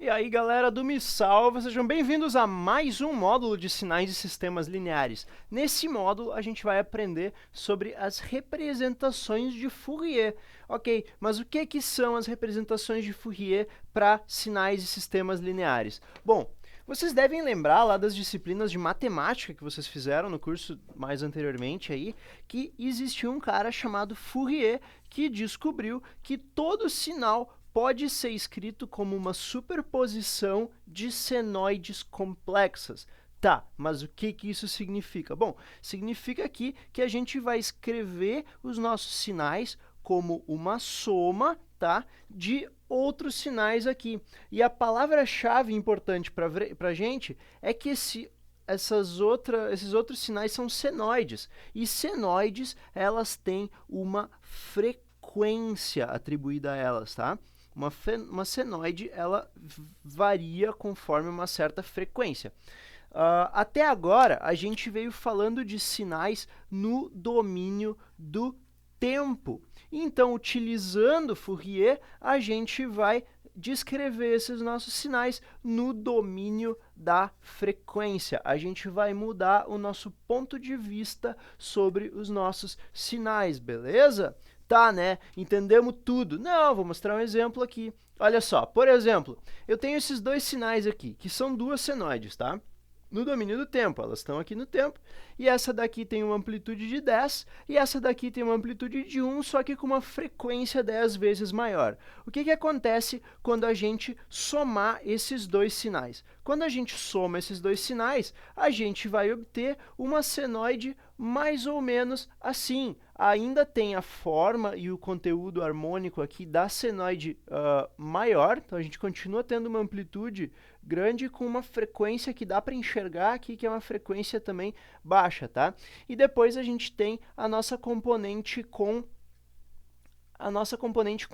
E aí, galera do Me Salva, sejam bem-vindos a mais um módulo de sinais de sistemas lineares. Nesse módulo, a gente vai aprender sobre as representações de Fourier. Ok, mas o que são as representações de Fourier para sinais de sistemas lineares? Bom, vocês devem lembrar lá das disciplinas de matemática que vocês fizeram no curso mais anteriormente aí, que existia um cara chamado Fourier que descobriu que todo sinal pode ser escrito como uma superposição de senoides complexas. Tá, mas o que isso significa? Bom, significa aqui que a gente vai escrever os nossos sinais como uma soma, tá, de outros sinais aqui. E a palavra-chave importante para a gente é que esses outros sinais são senoides. E senoides, elas têm uma frequência atribuída a elas, tá? Uma senoide, ela varia conforme uma certa frequência. Até agora, a gente veio falando de sinais no domínio do tempo. Então, utilizando Fourier, a gente vai descrever esses nossos sinais no domínio da frequência. A gente vai mudar o nosso ponto de vista sobre os nossos sinais, beleza? Tá, né? Entendemos tudo. Não, vou mostrar um exemplo aqui. Olha só, por exemplo, eu tenho esses dois sinais aqui, que são duas senoides, tá? No domínio do tempo, elas estão aqui no tempo, e essa daqui tem uma amplitude de 10, e essa daqui tem uma amplitude de 1, só que com uma frequência 10 vezes maior. O que acontece quando a gente somar esses dois sinais? Quando a gente soma esses dois sinais, a gente vai obter uma senoide mais ou menos assim. Ainda tem a forma e o conteúdo harmônico aqui da senoide maior, então a gente continua tendo uma amplitude grande com uma frequência que dá para enxergar aqui, que é uma frequência também baixa, tá? E depois a gente tem a nossa componente com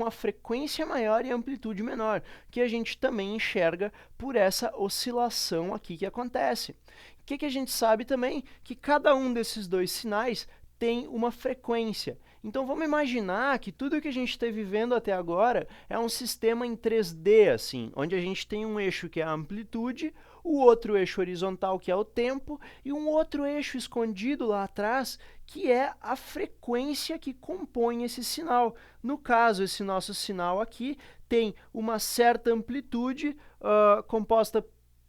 a frequência maior e a amplitude menor, que a gente também enxerga por essa oscilação aqui que acontece. O que a gente sabe também? Que cada um desses dois sinais tem uma frequência. Então vamos imaginar que tudo que a gente está vivendo até agora é um sistema em 3D, assim, onde a gente tem um eixo que é a amplitude, o outro eixo horizontal que é o tempo e um outro eixo escondido lá atrás que é a frequência que compõe esse sinal. No caso, esse nosso sinal aqui tem uma certa amplitude composta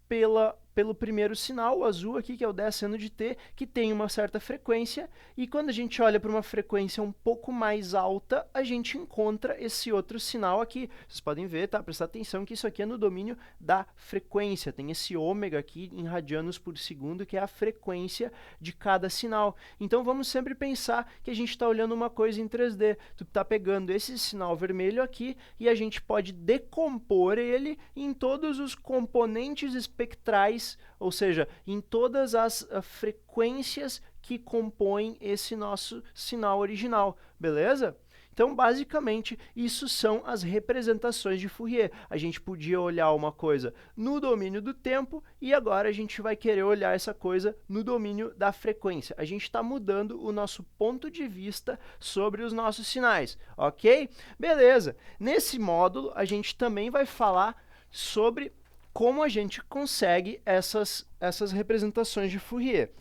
pelo primeiro sinal, o azul aqui, que é o 10 seno de t, que tem uma certa frequência, e quando a gente olha para uma frequência um pouco mais alta, a gente encontra esse outro sinal aqui. Vocês podem ver, tá? Prestar atenção que isso aqui é no domínio da frequência. Tem esse ômega aqui em radianos por segundo, que é a frequência de cada sinal. Então, vamos sempre pensar que a gente está olhando uma coisa em 3D. Tu está pegando esse sinal vermelho aqui e a gente pode decompor ele em todos os componentes espectrais, ou seja, em todas as frequências que compõem esse nosso sinal original, beleza? Então, basicamente, isso são as representações de Fourier. A gente podia olhar uma coisa no domínio do tempo e agora a gente vai querer olhar essa coisa no domínio da frequência. A gente está mudando o nosso ponto de vista sobre os nossos sinais, ok? Beleza. Nesse módulo, a gente também vai falar sobre como a gente consegue essas representações de Fourier.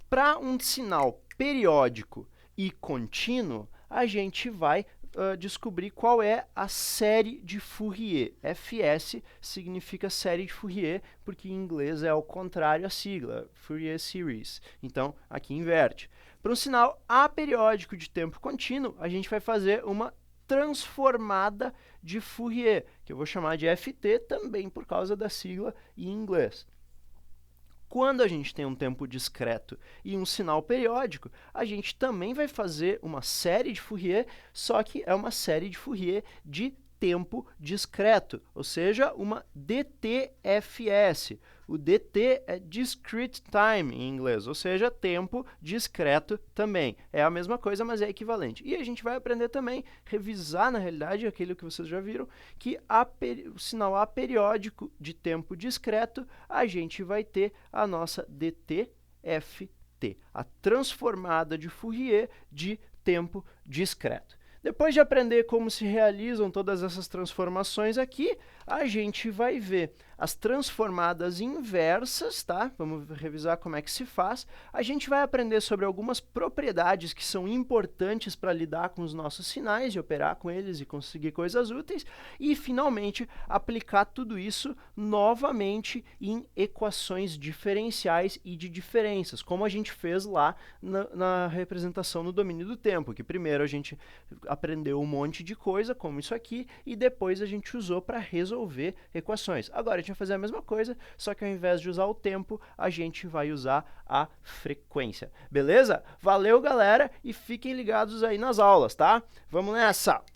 Para um sinal periódico e contínuo, a gente vai descobrir qual é a série de Fourier. FS significa série de Fourier, porque em inglês é ao contrário a sigla, Fourier Series. Então, aqui inverte. Para um sinal aperiódico de tempo contínuo, a gente vai fazer uma transformada de Fourier, que eu vou chamar de FT também por causa da sigla em inglês. Quando a gente tem um tempo discreto e um sinal periódico, a gente também vai fazer uma série de Fourier, só que é uma série de Fourier de tempo discreto, ou seja, uma DTFS. O DT é Discrete Time em inglês, ou seja, tempo discreto também. É a mesma coisa, mas é equivalente. E a gente vai aprender também, revisar na realidade aquilo que vocês já viram, que o sinal aperiódico de tempo discreto, a gente vai ter a nossa DTFT, a transformada de Fourier de tempo discreto. Depois de aprender como se realizam todas essas transformações aqui, a gente vai ver as transformadas inversas, tá? Vamos revisar como é que se faz. A gente vai aprender sobre algumas propriedades que são importantes para lidar com os nossos sinais e operar com eles e conseguir coisas úteis. E, finalmente, aplicar tudo isso novamente em equações diferenciais e de diferenças, como a gente fez lá na representação no domínio do tempo, que primeiro a gente aprendeu um monte de coisa, como isso aqui, e depois a gente usou para resolver equações. Agora a gente vai fazer a mesma coisa, só que ao invés de usar o tempo, a gente vai usar a frequência. Beleza? Valeu, galera, e fiquem ligados aí nas aulas, tá? Vamos nessa!